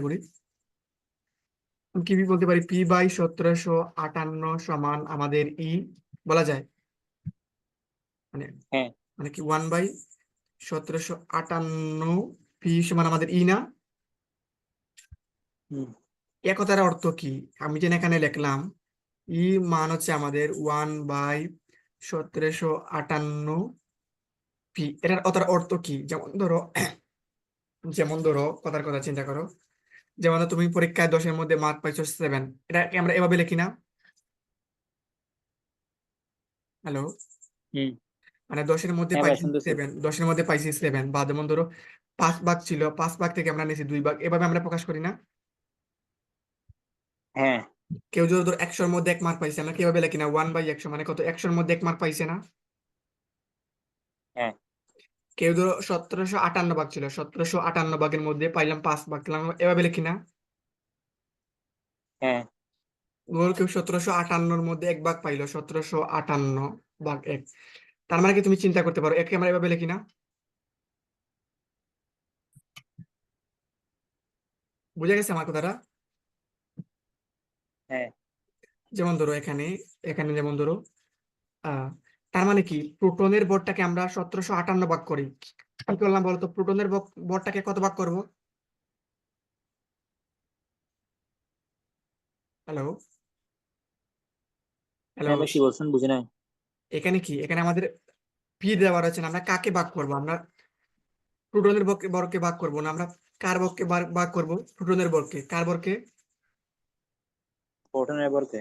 করি। আমি কি বলতে পারি, পি বাই 1758 সমান আমাদের ই, বলা যায়? মানে
হ্যাঁ
মানে কি 1/1758 পি সমান আমাদের ই না?
হুম
একতার অর্থ কি? আমি যেন এখানে লিখলাম ই মান হচ্ছে আমাদের 1/1758 পি, এটার অতার অর্থ কি? যেমন ধরো কথার কথা চিন্তা করো, যেমন ধরো তুমি পরীক্ষায় 10-এর মধ্যে মার্ক পাইছো 7, এটা আমরা এভাবে লিখি না? হ্যালো,
হুম
মানে 10-এর মধ্যে
হ্যাঁ ভাই
পাইছি
শুনতেছি।
7, 10-এর মধ্যে পাইছি 7, বা যেমন ধরো 5 ভাগ ছিল, 5 ভাগ থেকে আমরা নিয়েছি 2 ভাগ, এভাবে আমরা প্রকাশ করি না?
হ্যাঁ
কেউ যদি ধরো 100-এর মধ্যে 1 মার্ক পাইছে, আমরা কিভাবে লিখি না 1/100, মানে কত, 100-এর মধ্যে 1 মার্ক পাইছে না?
হ্যাঁ
কেউ ধরো 1758 ভাগ ছিল, 1758 ভাগের মধ্যে পাইলাম 5 ভাগ, তাহলে আমরা এভাবে লিখি না?
হ্যাঁ
ধরো কেউ 1758-র মধ্যে 1 ভাগ পাইলো, 1758/1, তার মানে কি তুমি চিন্তা করতে পারো, একে আমরা এভাবে লিখি না? বুঝে গেছে আমার কথাটা?
হ্যাঁ
যেমন ধরো এখানে, যেমন ধরো আহ তার মানে কি, প্রোটনের ভরটাকে আমরা 1758 ভাগ করি, কি করলাম বলতো, প্রোটনের ভরটাকে কত ভাগ করব? হ্যালো, হ্যালো,
হ্যাঁ ভাই কি বলছেন বুঝি নাই।
এখানে কি, এখানে আমাদের পি দেওয়া রয়েছে না, আমরা কাকে ভাগ করব? আমরা প্রোটনের বর্গকে ভাগ করব না, আমরা কার বর্গকে ভাগ করব? প্রোটনের বর্গকে, কার বর্গকে?
প্রোটনের বর্কে।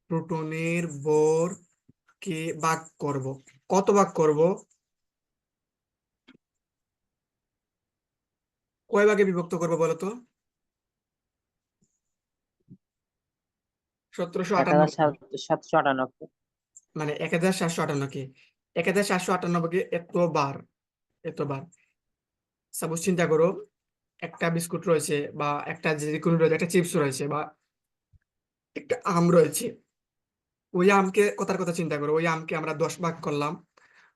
প্রোটনের বর্গকে ভাগ করব। কত ভাগ করব? কয় ভাগে বিভক্ত করব বলো তো? সতেরোশো
এক
আটান্ন
হাজার সাতশো আটান্ন।
মানে 1758 কে 1758 এতবার, এতবার। সাপোজ চিন্তা করো, একটা বিস্কুট রয়েছে, বা একটা যে কোনো রয়েছে, একটা চিপস রয়েছে, বা একটা আম রয়েছে। ওই আমকে, কথার কথা চিন্তা করো, ওই আমকে আমরা 10 ভাগ করলাম,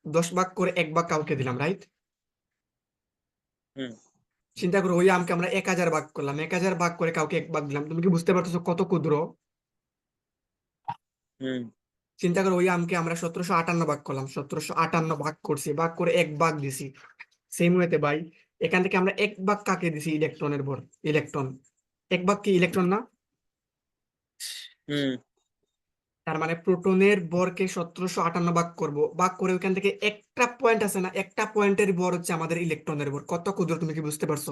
10 ভাগ করে 1 ভাগ কাউকে দিলাম, রাইট?
হুম
চিন্তা করো, ওই আমকে আমরা 1000 ভাগ করলাম, 1000 ভাগ করে কাউকে 1 ভাগ দিলাম, তুমি কি বুঝতে পারতেছো কত ক্ষুদ্র?
হুম
চিন্তা করো, ওই আমকে আমরা 1758 ভাগ করলাম, 1758 ভাগ করছি, ভাগ করে 1 ভাগ দিছি। সেম ওয়েতে ভাই, এখান থেকে আমরা 1 ভাগ কাকে দিছি? ইলেকট্রনের ভর, ইলেকট্রন। 1 ভাগ কি ইলেকট্রন না?
হুম
তার মানে প্রোটনের ভরকে 1758 ভাগ করব, ভাগ করে ওইখান থেকে একটা পয়েন্ট আছে না, একটা পয়েন্টের ভর হচ্ছে আমাদের ইলেকট্রনের ভর, কত ক্ষুদ্র, তুমি কি বুঝতে পারছো?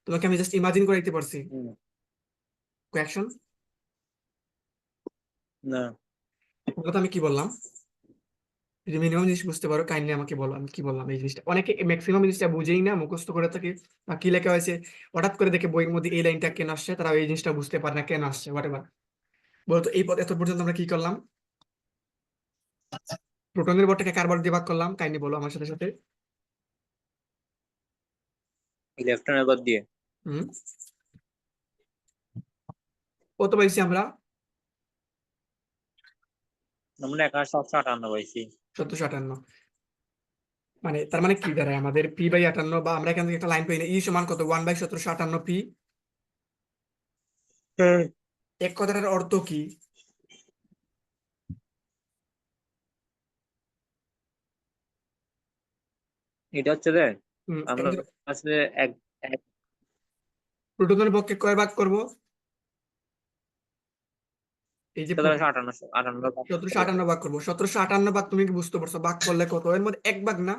তোমাকে আমি জাস্ট ইমাজিন করে দিতে পারছি।
হুম।
কোয়েকশন,
না
কথা আমি কি বললাম? যদি মিনিমাম জিনিস বুঝতে পারো কাইন্ডলি আমাকে বলো, আমি কি বললাম এই জিনিসটা। অনেকে ম্যাক্সিমাম জিনিসটা বুঝেই না, মুখস্থ করে থাকে, বা কি লেখা হয়েছে হঠাৎ করে দেখে বইয়ের মধ্যে এই লাইনটা কেন আসছে, তারা এই জিনিসটা বুঝতে পারে না কেন আসছে, হোয়াট এভার। বলতো এই এত পর্যন্ত আমরা কি করলাম? প্রোটনের ভরটাকে কার ভর দিয়ে ভাগ করলাম, কাইন্ডলি বলো আমার সাথে সাথে।
ইলেকট্রনের বর দিয়ে।
হুম, কত পাইছি আমরা?
আমরা 1758 পাইছি।
1758, মানে তার মানে কি দাঁড়ায় আমাদের, P/58, বা আমরা এখান থেকে একটা লাইন পাই না, ই সমান কত, 1/1758 পি।
হুম।
এক কথাটার অর্থ কি?
এটা হচ্ছে যে আমরা
এখন
আসলে এক এক
প্রোটনের পক্ষে কয় ভাগ করব? এই যে
1758 ভাগ
সতেরোশো
করবো।
আটান্ন ভাগ করবো, 1758 ভাগ, তুমি কি বুঝতে পারছো ভাগ করলে কত? এর মধ্যে 1 ভাগ না?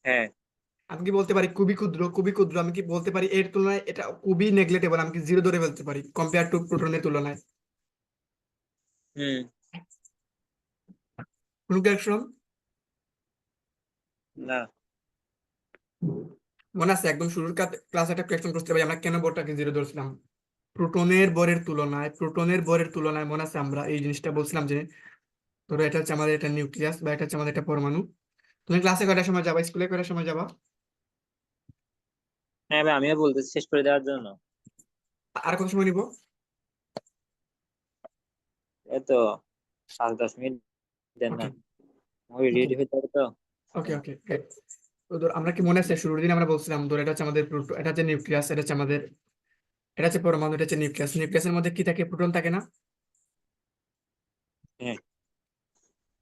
হ্যাঁ
আমি কি বলতে পারি খুবই ক্ষুদ্র, খুবই ক্ষুদ্র, আমি কি বলতে পারি এর তুলনায় এটা খুবই নেগলেক্টেবল, আমি কি 0 ধরে ফেলতে পারি কম্পেয়ার টু প্রোটনের তুলনায়?
হুম।
কোন কারেকশন?
না
মনে আছে একদম শুরুর ক্লাস একটা কোয়েশ্চেন করতে পারি আমরা কেন বোর্ডটাকে 0 ধরছিলাম? প্রোটনের ভরের তুলনায় মনে আছে আমরা এই জিনিসটা বলছিলাম যে ধরো এটা হচ্ছে আমাদের একটা নিউক্লিয়াস বা এটা হচ্ছে আমাদের একটা পরমাণু। তুমি ক্লাসে কয়টার সময় যাবা, স্কুলে কয়টার সময় যাবা?
হ্যাঁ ভাই, আমিও বলতেছি শেষ করে দেওয়ার জন্য।
আর কত সময় নিব?
এই তো 5-10 মিনিট দেন না,
ওকে
ওই
ওকে
রেডি হতে হবে তো।
ওকে ওকে গ্রেট। তো ধর আমরা কি মনে আছে শুরুর দিন আমরা বলছিলাম ধর এটা হচ্ছে আমাদের এটা হচ্ছে নিউক্লিয়াস, এটা হচ্ছে পরমাণু, এটা হচ্ছে নিউক্লিয়াস। নিউক্লিয়াসের মধ্যে কি থাকে? প্রোটন থাকে না?
হ্যাঁ।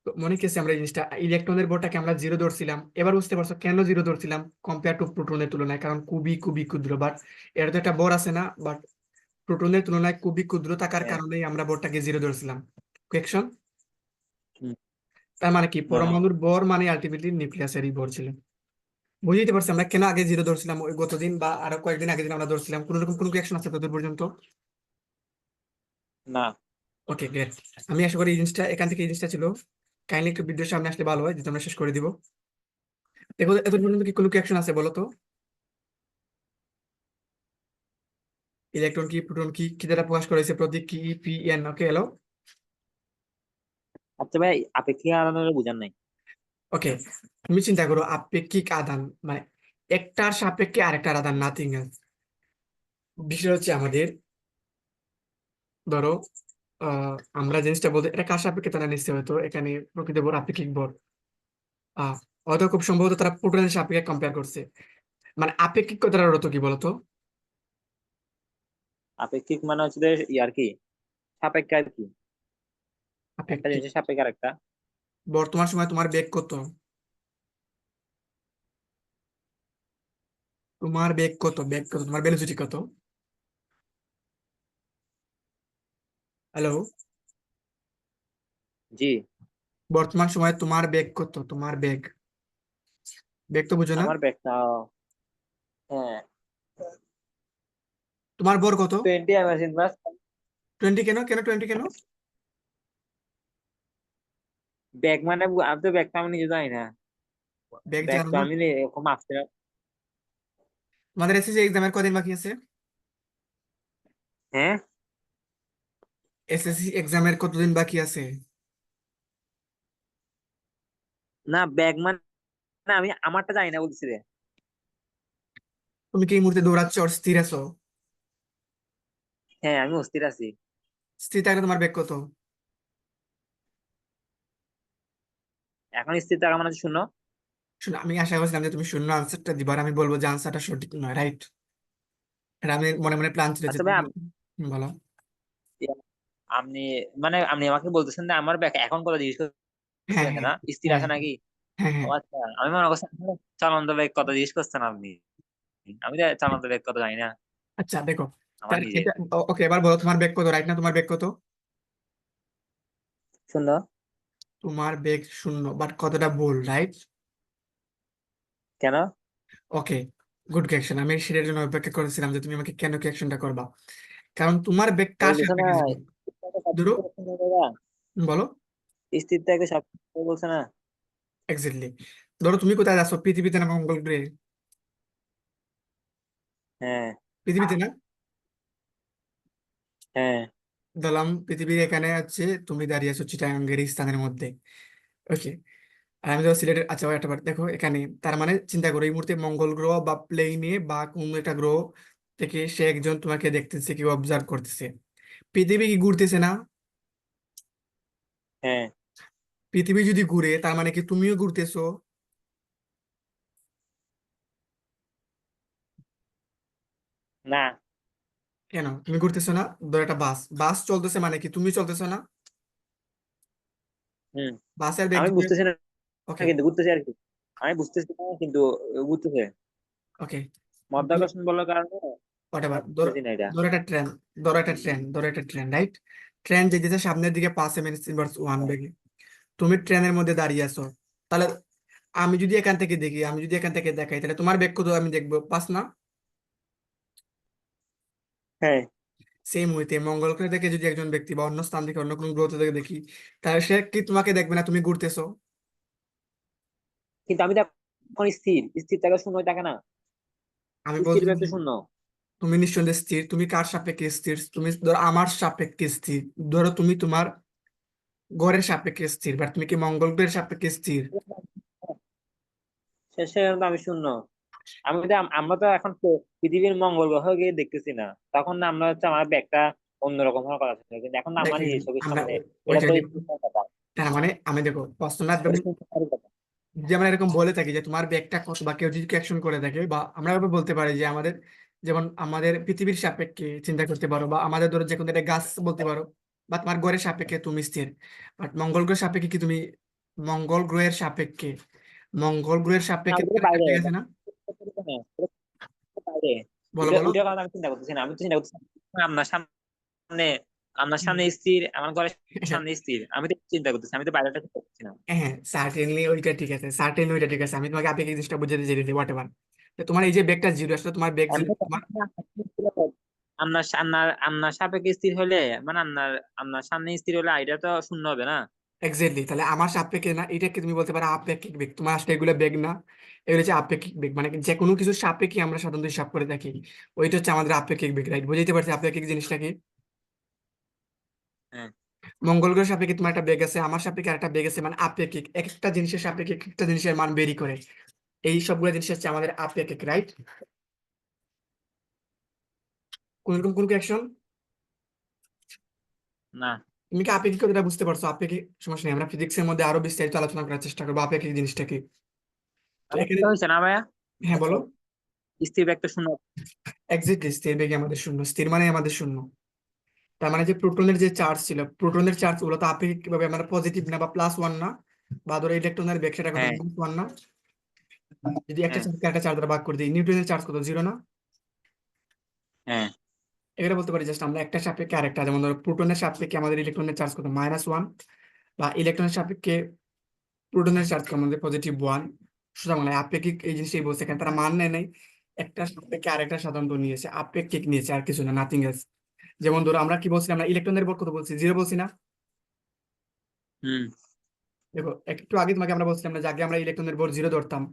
তো মনে কি আছে আমরা এই জিনিসটা ইলেকট্রনের ভরটাকে আমরা জিরো ধরছিলাম, এবার বুঝতে পারছো কেন জিরো ধরছিলাম কম্পেয়ার টু প্রোটনের তুলনায়? কারণ খুবই খুবই ক্ষুদ্র, বাট এর তো একটা ভর আছে না, বাট প্রোটনের তুলনায় খুবই ক্ষুদ্র থাকার
হ্যাঁ।
কারণেই আমরা ভরটাকে জিরো ধরছিলাম। কোয়েকশন।
হুম।
তার মানে কি
হ্যাঁ।
পরমাণুর ভর মানে আলটিমেটলি নিউক্লিয়াসেরই ভর ছিল। বুঝতে পারছি আমরা কেন আগে জিরো ধরছিলাম ওই গতদিন বা আরো কয়েকদিন আগে দিন আমরা ধরছিলাম? কোন রকম কোনো রিয়াকশন আছে তোদের পর্যন্ত?
না।
Okay great. আমি আশা করি এই জিনিসটা এখান থেকে এই জিনিসটা ছিল, কাইন্ডলি একটু ভিডিওর সামনে আসলে ভালো হয়, যেটা আমরা শেষ করে দিব। দেখো এত পর্যন্ত কি কোনো রিয়াকশন আছে বলো তো? ইলেকট্রন কি, প্রোটন কি, কি দ্বারা প্রকাশ করা হয়েছে, প্রতীক কি, পি এন। Okay hello.
আচ্ছা ভাই, আপেক্ষিক আদানের বুঝান নাই।
ওকে, তুমি চিন্তা করো আপেক্ষিক আদান মানে একটার সাপেক্ষে আরেকটার আদান, নাথিং এলস। বিষয় হচ্ছে আমাদের ধরো আমরা জিনিসটা বলতে এটা কার সাপেক্ষে তারা নিশ্চয় হয়তো এখানে প্রকৃত ভর আপেক্ষিক ভর আহ হয়তো খুব সম্ভবত তারা প্রোটনের সাপেক্ষে কম্পেয়ার করছে। মানে আপেক্ষিক কথাটার অর্থ কি বলতো?
আপেক্ষিক মানে হচ্ছে যে ইয়ার কি, সাপেক্ষে আর কি, একটা
আপেক্ষিক।
জিনিসের সাপেক্ষে আরেকটা।
বর্তমান সময় তোমার বেগ কত? বেগ কত তোমার ভেলোসিটি কত? হ্যালো।
জি।
বর্তমান সময়ে তোমার বেগ কত? বেগ তো বুঝো না?
আমার ব্যাগটা, হ্যাঁ,
তোমার ভর কত?
20
টোয়েন্টি। কেন কেন টোয়েন্টি কেন?
ব্যাগ মানে আমি তো ব্যাগটা আমি নিজে জানি না।
বেগ
ব্যাগ
জানো
তো
না?
আমি এরকম আসতে না।
তোমাদের এসএসসি এক্সামের কদিন বাকি আছে?
হ্যাঁ।
এসএসসি এক্সামের কতদিন বাকি আছে?
না, ব্যাগ মানে আমি আমারটা জানি না বলছি রে।
তুমি কি এই মুহূর্তে দৌড়াচ্ছ আর স্থির আছো?
হ্যাঁ, আমি অস্থির আছি।
স্থির থাকলে তোমার বেগ কত?
এখন স্থির থাকা মানে হচ্ছে শূন্য।
শুনো, আমি আশা করছিলাম যে তুমি শূন্য আনসারটা দিবা আর আমি বলবো যে আনসারটা সঠিক নয়, রাইট? এটা আমি মনে মনে প্ল্যান ছিল যে
আচ্ছা ভাই,
তুমি বলো।
আপনি মানে আপনি আমাকে বলতেছেন যে আমার ব্যাগ এখন কথা জিজ্ঞেস
হ্যাঁ
করছেন
হ্যাঁ
না, স্থির
হ্যাঁ
আছে নাকি?
হ্যাঁ
ও
হ্যাঁ।
আচ্ছা, আমি মনে করছি আপনার চলন্ত ব্যাগ কথা জিজ্ঞেস করছেন আপনি। আমি তো চলন্ত ব্যাগ কথা জানি না
আচ্ছা দেখো,
আমার
তাহলে
নিজের।
এটা ওকে, এবার বলো তোমার বেগ কত, রাইট না? তোমার বেগ কত?
শূন্য।
তোমার বেগ শূন্য, বাট কতটা ভুল, রাইট?
কেন?
ওকে, গুড কোয়েকশন। আমি সেটার জন্য অপেক্ষা করেছিলাম যে তুমি আমাকে কেন কোয়েকশনটা করবা। কারণ তোমার বেগ কার
বলতেছে না,
সাপেক্ষে যাবে?
স্থির থাকলে সব
ধরো,
কিছু করতে হবে দাদা।
বলো।
স্থির থাকলে সব কিছু বলছে না।
এক্স্যাক্টলি। ধরো তুমি কোথায় আছো, পৃথিবীতে না মঙ্গল গ্রহে?
হ্যাঁ।
পৃথিবীতে না?
হ্যাঁ।
ধরলাম পৃথিবীর এখানে আছে, তুমি দাঁড়িয়ে আছো চিটাগাঙ্গের এই স্থানের মধ্যে। ওকে, আর আমি ধরো সিলেটের। আচ্ছা একটা বার দেখো এখানে, তার মানে চিন্তা করো এই মুহূর্তে মঙ্গল গ্রহ বা প্লেনে বা কোন একটা গ্রহ থেকে সে একজন তোমাকে দেখতেছে, কি অবজার্ভ করতেছে। পৃথিবী কি ঘুরতেছে না?
হ্যাঁ।
পৃথিবী যদি ঘুরে তার মানে কি তুমিও ঘুরতেছো?
না।
কেন তুমি ঘুরতেছো না? ধরো একটা বাস বাস চলতেছে মানে কি তুমি চলতেছো না?
হুম।
বাসের বেগ
আমি
যদি।
বুঝতেছি না,
ওকে
কিন্তু ঘুরতেছে আর কি। আমি বুঝতেছি না কিন্তু ঘুরতেছে।
ওকে।
মাধ্যাকর্ষণ বলার কারণে
হোয়াটএভার,
আমি বুঝতেছি না এটা।
ধরো একটা ট্রেন, ধরো একটা ট্রেন, রাইট? ট্রেন যেতেছে সামনের দিকে 5 m/s বেগে। তুমি ট্রেনের মধ্যে দাঁড়িয়ে আছো। তাহলে আমি যদি এখান থেকে দেখাই তাহলে তোমার বেগ কত আমি দেখবো? 5 না?
হ্যাঁ।
সেই মুহূর্তে মঙ্গল গ্রহ থেকে যদি একজন ব্যক্তি বা অন্য স্থান থেকে অন্য কোনো গ্রহ থেকে দেখি, তাহলে সে কি তোমাকে দেখবে না তুমি ঘুরতেছো?
কিন্তু আমি তো এখন স্থির স্থির থাকা শূন্য থাকে না,
আমি
স্থির
বলছি
ব্যাগ তো শূন্য।
তুমি নিঃসন্দেহে স্থির। তুমি কার সাপেক্ষে স্থির? তুমি ধরো আমার সাপেক্ষে স্থির। ধরো তুমি তোমার গড়ের সাপেক্ষে স্থির, বাট তুমি কি মঙ্গল গ্রহের সাপেক্ষে স্থির?
শেষে কিন্তু আমি শূন্য। আমরা তো এখন পৃথিবীর মঙ্গল গ্রহ গিয়ে দেখতেছি না, তখন না আমরা হচ্ছে আমার ব্যাগটা অন্যরকম হওয়ার কথা ছিল, কিন্তু এখন না আমরা
দেখেন
নিজের চোখের
আমরা
সামনে। এটা
ওইটা
তো
নিয়ে,
চিন্তার কথা।
তার মানে আমি দেখো প্রশ্ন না একদম,
এটা চিন্তার কথা।
যেমন এরকম বলে থাকি যে তোমার ব্যাগটা কত, বা কেউ যদি অ্যাকশন করে থাকে, বা আমরা এভাবে বলতে পারি যে আমাদের, যেমন আমাদের পৃথিবীর সাপেক্ষে চিন্তা করতে পারো, বা আমাদের ধরো যে কোনো একটা গাছ বলতে পারো, বা তোমার গ্রহের সাপেক্ষে তুমি স্থির। বাট মঙ্গল গ্রহের সাপেক্ষে কি তুমি, মঙ্গল গ্রহের সাপেক্ষে, মঙ্গল গ্রহের
না,
সাপেক্ষে
ওটা তো
তোমার একটা
বাইরে।
ব্যাগ আছে না?
ওটা তো বাইরে।
বলো
ওটা
বলো।
ওটার কথা আমি চিন্তা করতেছি না, আমি তো চিন্তা করতেছি আপনার সামনে। আপনার সামনে স্থির, আমার ঘরের সামনে স্থির, আমি তো চিন্তা করতেছি, আমি তো বাইরেটা চিন্তা করতেছি না।
হ্যাঁ, সার্টেনলি ওইটা ঠিক আছে, সার্টেনলি ওইটা ঠিক আছে, আমি তোমাকে আপেক্ষিক জিনিসটা বুঝাতে চাইছি, হোয়াট এভার। তোমার এই যে ব্যাগটা জিরো, আসলে তোমার ব্যাগ জিরো
এমনি তো
তোমার।
আপনার আপনার আপনার সাপেক্ষে স্থির হলে, মানে আপনার আপনার সামনে স্থির হলে আইডিয়া তো শূন্য হবে না।
এক্স্যাক্টলি, তাহলে আমার সাপেক্ষে না, এটাকে তুমি বলতে পারো আপেক্ষিক বেগ। তোমার আসলে এগুলো বেগ না, এগুলো হচ্ছে আপেক্ষিক বেগ। মানে যে কোনো কিছু সাপেক্ষে আমরা সাধারণত হিসাব করে থাকি, ওইটা হচ্ছে আমাদের আপেক্ষিক বেগ, রাইট? বুঝতে পারছি আপেক্ষিক জিনিসটা কি?
হ্যাঁ।
মঙ্গল গ্রহের সাপেক্ষে তোমার একটা বেগ আছে, আমার সাপেক্ষে আরেকটা বেগ আছে, মানে আপেক্ষিক। এক একটা জিনিসের সাপেক্ষে এক একটা জিনিসের মান বেরি করে। এই সবগুলো জিনিস হচ্ছে আমাদের আপেক্ষিক, রাইট? কোন রকম কোন অ্যাকশন?
না,
তুমি কি আপেক্ষিক কথাটা বুঝতে পারছো? আপেক্ষিক সমস্যা নেই, আমরা ফিজিক্সের মধ্যে আরো বিস্তারিত আলোচনা করার চেষ্টা করবো আপেক্ষিক জিনিসটা কি। তো
আমার
এখানে,
চিন্তা হয়েছে না ভাইয়া।
হ্যাঁ বলো।
স্থির ব্যাগটা শূন্য।
এক্স্যাক্টলি, স্থির বেগে আমাদের শূন্য, স্থির মানে আমাদের শূন্য। তার মানে যে প্রোটনের যে চার্জ ছিল, প্রোটনের চার্জ গুলো তো আপেক্ষিক ভাবে মানে পজিটিভ না, বা প্লাস ওয়ান না, বা ধরো ইলেকট্রনের বেগ সেটা কত,
হ্যাঁ।
মাইনাস ওয়ান না? যদি একটা
হ্যাঁ।
চার্জকে একটা চার্জ দ্বারা ভাগ করে দিই, নিউটনের চার্জ কত, জিরো না?
হ্যাঁ।
এটা বলতে পারি জাস্ট আমরা একটা সাপেক্ষে আরেকটা, যেমন ধরো প্রোটনের সাপেক্ষে আমাদের ইলেকট্রনের চার্জ কত, মাইনাস ওয়ান, বা ইলেকট্রনের সাপেক্ষে প্রোটনের চার্জ কত আমাদের পজিটিভ ওয়ান। সুতরাং মানে আপেক্ষিক এই জিনিসটাই বলছে এখানে, তারা মান নেয় নাই, একটা সাপেক্ষে আরেকটা সাধারণত নিয়েছে, আপেক্ষিক নিয়েছে, আর কিছু না, নাথিং এলস। যেমন ধরো আমরা কি বলছিলাম, আমরা ইলেকট্রনের ভর কত বলছি, জিরো বলছি না?
হুম।
দেখো একটু আগে তোমাকে আমরা বলছিলাম না যে আগে আমরা ইলেকট্রনের ভর জিরো ধরতাম,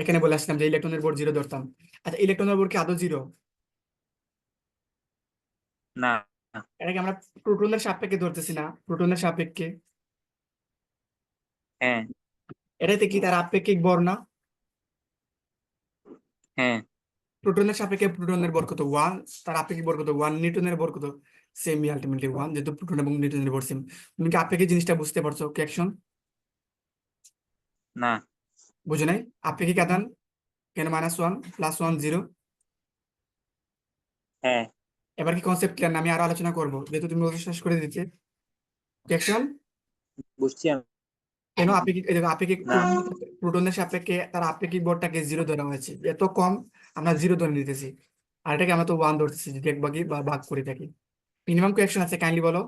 এখানে বলে আসলাম যে ইলেকট্রনের ভর জিরো ধরতাম। আচ্ছা, ইলেকট্রনের ভর কি আদৌ জিরো?
না।
এটাকে আমরা প্রোটনের সাপেক্ষে ধরতেছি না, প্রোটনের সাপেক্ষে।
হ্যাঁ।
এটাতে কি তার আপেক্ষিক ভর না?
হ্যাঁ।
প্রোটনের সাপেক্ষে প্রোটনের ভর কত, ওয়ান। তার আপেক্ষিক ভর কত, ওয়ান। নিউটনের ভর কত, সেম, আলটিমেটলি ওয়ান, যেহেতু প্রোটন এবং নিউটনের ভর সেম। তুমি কি আপেক্ষিক জিনিসটা বুঝতে পারছো কি অ্যাকশন?
না।
বুঝো নাই? আপেক্ষিক আদান কেন minus one plus one zero?
হ্যাঁ।
এবার কি কনসেপ্ট ক্লিয়ার না? আমি আরো আলোচনা করবো, যেহেতু তুমি বলতে শেষ করে দিতে। অ্যাকশন
বুঝছি আমি।
কেন আপেক্ষিক, এই দেখো আপেক্ষিক
না।
প্রোটনের সাপেক্ষে তার আপেক্ষিক ভরটাকে জিরো ধরা হয়েছে, এত কম আমরা জিরো ধরে নিতেছি, আর এটাকে আমরা তো ওয়ান ধরতেছি যদি এক ভাগে বা ভাগ করে থাকি। মিনিমাম কোয়েকশন আছে, কাইন্ডলি বলো।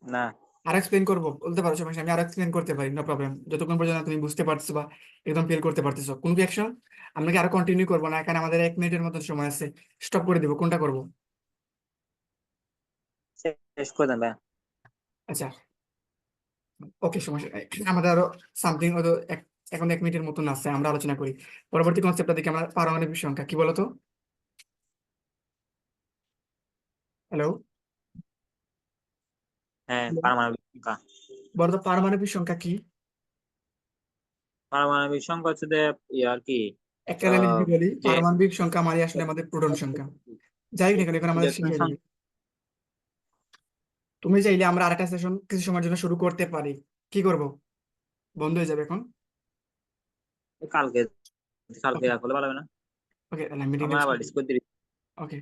না।
আর এক্সপ্লেন করবো, বলতে পারো, সমস্যা নেই, আমি আর এক্সপ্লেন করতে পারি, নো প্রবলেম, যতক্ষণ পর্যন্ত তুমি বুঝতে পারছো বা একদম ফিল করতে পারতেছো। কোন অ্যাকশন? আমরা কি আরো কন্টিনিউ করবো না? এখানে আমাদের 1 মিনিটের মতো সময় আছে, স্টপ করে দিব, কোনটা করবো?
শেষ করে দেন ভাইয়া।
আচ্ছা, ওকে, সমস্যা নাই। আমাদের আরো সামথিং হয়তো এখন 1 মিনিটের মতন আছে, আমরা আলোচনা করি। পরবর্তী কনসেপ্টটা দেখি আমরা, পারমাণবিক সংখ্যা কি বলতো? হ্যালো,
হ্যাঁ, পারমাণবিক সংখ্যা।
বলতো পারমাণবিক সংখ্যা কি?
পারমাণবিক সংখ্যা হচ্ছে যে ইয়ে আর কি।
একটা লাইনে
আহ,
যদি বলি,
যে
পারমাণবিক সংখ্যা মানে আসলে আমাদের প্রোটন সংখ্যা। যাই হোক না কেন, এখন আমাদের শেষ
ইলেকট্রন
হয়ে যাবে।
সংখ্যা।
তুমি চাইলে আমরা আরেকটা সেশন কিছু সময়ের জন্য শুরু করতে পারি। কি করব? বন্ধ হয়ে যাবে এখন?
কালকে কালকে
ওকে,
রাখলে ভালো হবে না?
ওকে, তাহলে মিটিংটা
আমার আবার ডিসকর্ড
ওকে।